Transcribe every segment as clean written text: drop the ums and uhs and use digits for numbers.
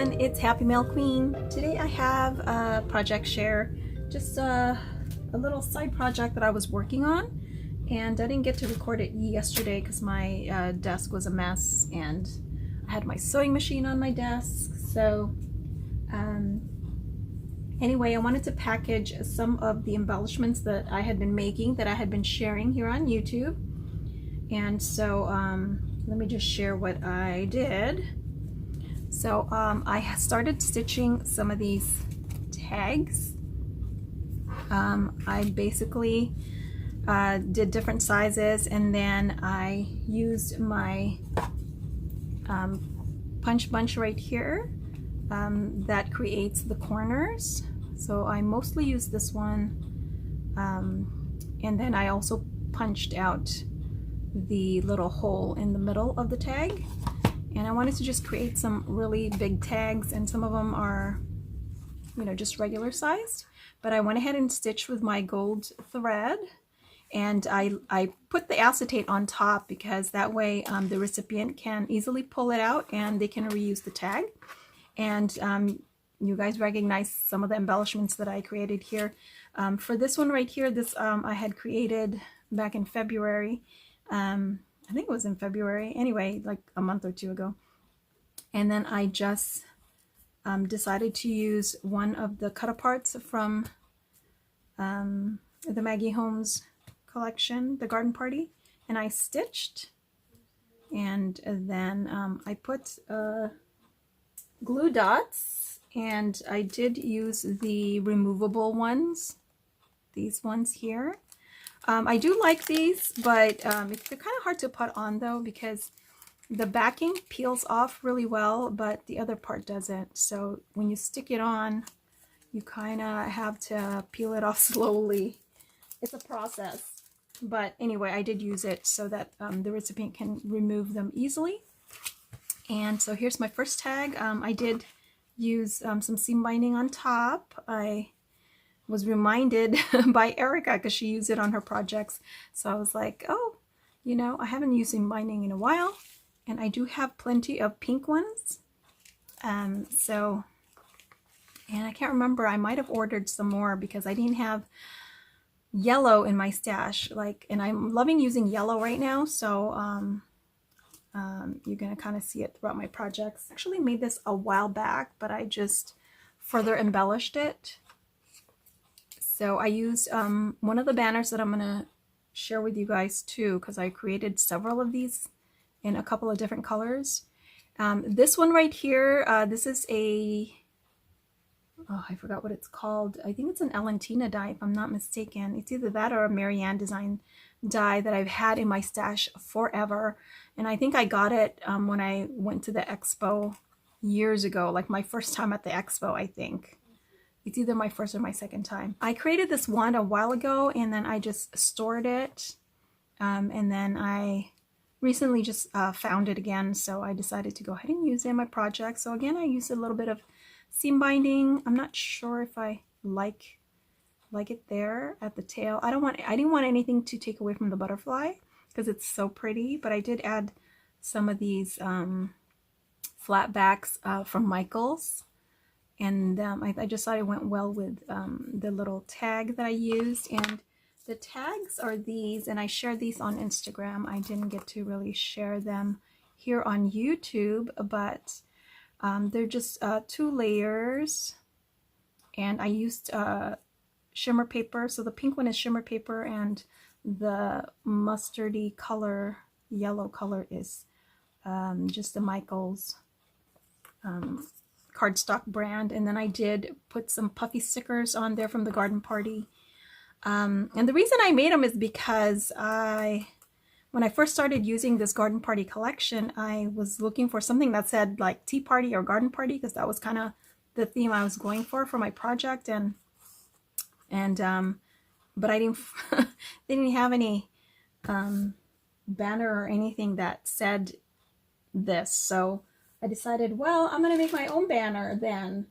everyone, it's Happymailqueen. Today I have a project share, just a little side project that I was working on, and I didn't get to record it yesterday because my desk was a mess and I had my sewing machine on my desk. So anyway, I wanted to package some of the embellishments that I had been making, that I had been sharing here on YouTube. And so let me just share what I did. So I started stitching some of these tags. I basically did different sizes, and then I used my punch bunch right here that creates the corners. So I mostly used this one, and then I also punched out the little hole in the middle of the tag. And I wanted to just create some really big tags, and some of them are, you know, just regular sized. But I went ahead and stitched with my gold thread, and I put the acetate on top because that way the recipient can easily pull it out and they can reuse the tag. And you guys recognize some of the embellishments that I created here. For this one right here, this I had created back in February. I think it was in February, anyway, like a month or two ago. And then I just decided to use one of the cut-aparts from the Maggie Holmes collection, the Garden Party, and I stitched. And then I put glue dots, and I did use the removable ones, these ones here. I do like these, but they're kind of hard to put on though, because the backing peels off really well, but the other part doesn't. So when you stick it on, you kind of have to peel it off slowly. It's a process. But anyway, I did use it so that the recipient can remove them easily. And so here's my first tag. I did use some seam binding on top. I was reminded by Erica because she used it on her projects. So I was like, oh, you know, I haven't used seam binding in a while, and I do have plenty of pink ones. And I can't remember, I might have ordered some more because I didn't have yellow in my stash. And I'm loving using yellow right now. So you're gonna kind of see it throughout my projects. I actually made this a while back, but I just further embellished it. So I used one of the banners that I'm going to share with you guys too, because I created several of these in a couple of different colors. This one right here, this is a, oh, I forgot what it's called. I think it's an Elentina die, if I'm not mistaken. It's either that or a Marianne design die that I've had in my stash forever. And I think I got it when I went to the expo years ago, like my first time at the expo, I think. It's either my first or my second time. I created this one a while ago, and then I just stored it. And then I recently just found it again, so I decided to go ahead and use it in my project. So again, I used a little bit of seam binding. I'm not sure if I like it there at the tail. I didn't want anything to take away from the butterfly because it's so pretty, but I did add some of these flat backs from Michaels. And I just thought it went well with the little tag that I used. And the tags are these, and I shared these on Instagram. I didn't get to really share them here on YouTube, but they're just 2 layers. And I used shimmer paper. So the pink one is shimmer paper, and the mustardy color, yellow color, is just the Michaels cardstock brand. And then I did put some puffy stickers on there from the Garden Party. And the reason I made them is because when I first started using this Garden Party collection, I was looking for something that said like tea party or garden party, because that was kind of the theme I was going for my project. But I didn't they didn't have any banner or anything that said this. So I decided, well, I'm going to make my own banner then.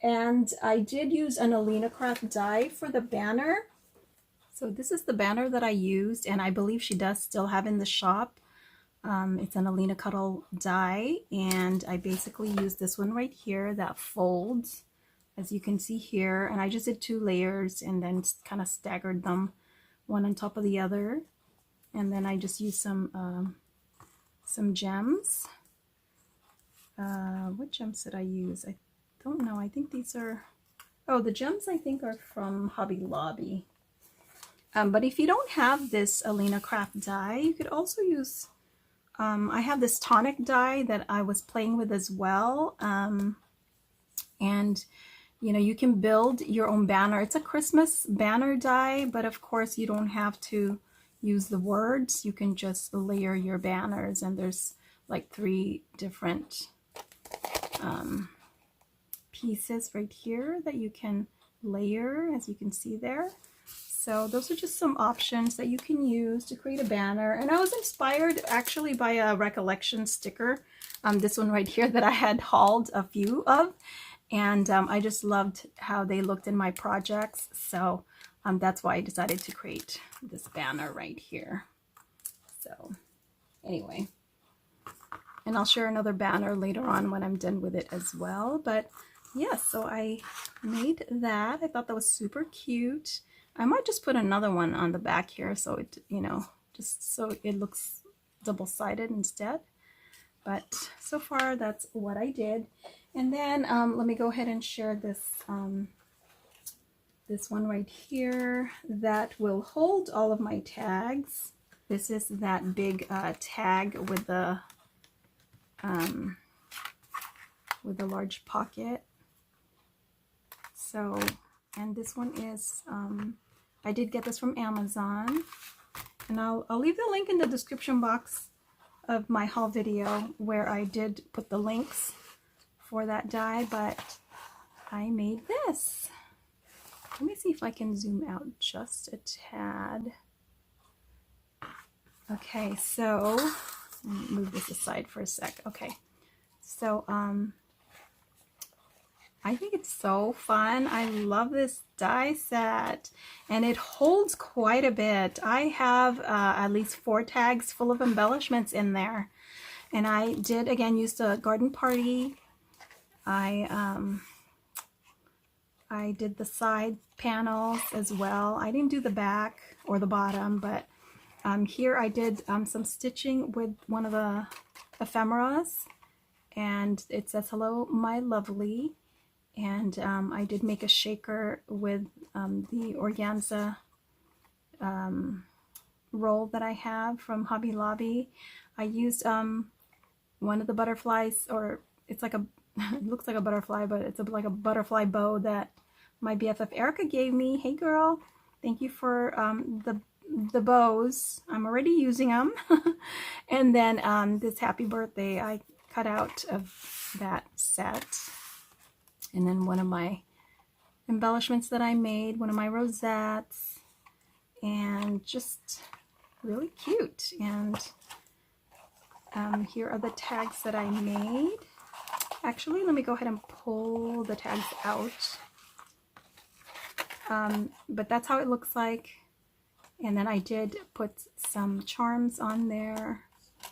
And I did use an KSCRAFT die for the banner. So this is the banner that I used, and I believe she does still have in the shop. It's an Alina Cuddle die, and I basically used this one right here that folds, as you can see here, and I just did 2 layers and then kind of staggered them one on top of the other, and then I just used some gems. What gems did I use? I don't know. I think these are, oh, the gems I think are from Hobby Lobby. But if you don't have this Alina Craft die, you could also use, I have this tonic die that I was playing with as well. And you know, you can build your own banner. It's a Christmas banner die, but of course you don't have to use the words. You can just layer your banners, and there's like 3 different pieces right here that you can layer, as you can see there. So those are just some options that you can use to create a banner. And I was inspired actually by a recollection sticker, this one right here that I had hauled a few of. And I just loved how they looked in my projects. So that's why I decided to create this banner right here. So anyway, and I'll share another banner later on when I'm done with it as well. But yeah, so I made that. I thought that was super cute. I might just put another one on the back here so it, you know, just so it looks double-sided instead. But so far that's what I did. And then let me go ahead and share this this one right here that will hold all of my tags. This is that big tag with the large pocket. So, and this one is I did get this from Amazon, and I'll leave the link in the description box of my haul video where I did put the links for that die. But I made this. Let me see if I can zoom out just a tad. Okay, so let me move this aside for a sec. Okay, so I think it's so fun. I love this die set, and it holds quite a bit. I have at least 4 tags full of embellishments in there, and I did again use the garden party. I did the side panels as well. I didn't do the back or the bottom, but here I did some stitching with one of the ephemeras, and it says hello my lovely. And I did make a shaker with the organza roll that I have from Hobby Lobby. I used one of the butterflies, or it's like a it looks like a butterfly, but it's like a butterfly bow that my BFF Erica gave me. Hey girl, thank you for the bows. I'm already using them. And then this happy birthday I cut out of that set. And then one of my embellishments that I made, one of my rosettes, and just really cute. And here are the tags that I made. Actually, let me go ahead and pull the tags out. But that's how it looks like. And then I did put some charms on there.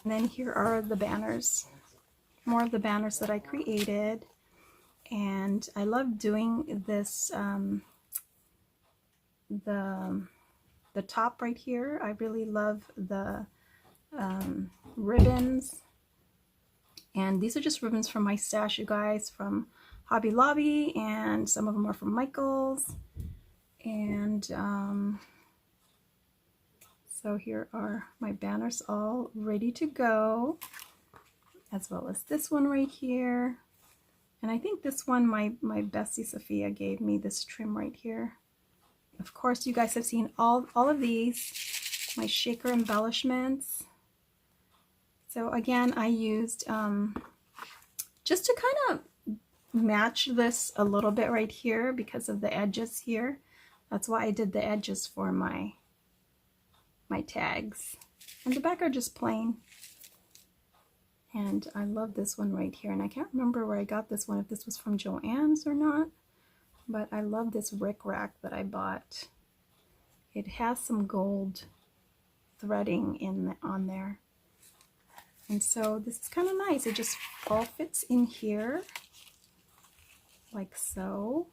And then here are the banners, more of the banners that I created. And I love doing this, the top right here. I really love the ribbons. And these are just ribbons from my stash, you guys, from Hobby Lobby, and some of them are from Michael's. And so here are my banners all ready to go, as well as this one right here. And I think this one, my bestie Sophia gave me this trim right here. Of course, you guys have seen all of these, my shaker embellishments. So again, I used, just to kind of match this a little bit right here because of the edges here. That's why I did the edges for my tags. And the back are just plain. And I love this one right here. And I can't remember where I got this one, if this was from Joann's or not. But I love this rickrack that I bought. It has some gold threading on there. And so this is kind of nice. It just all fits in here like so.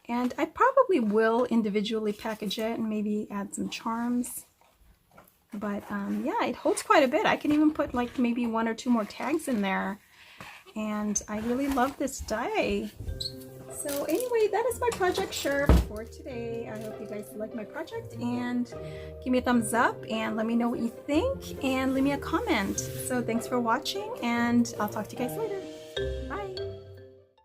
And I probably will individually package it and maybe add some charms. But yeah, it holds quite a bit. I can even put like maybe 1 or 2 more tags in there. And I really love this die. So anyway, that is my project share for today. I hope you guys like my project, and give me a thumbs up and let me know what you think and leave me a comment. So thanks for watching, and I'll talk to you guys later.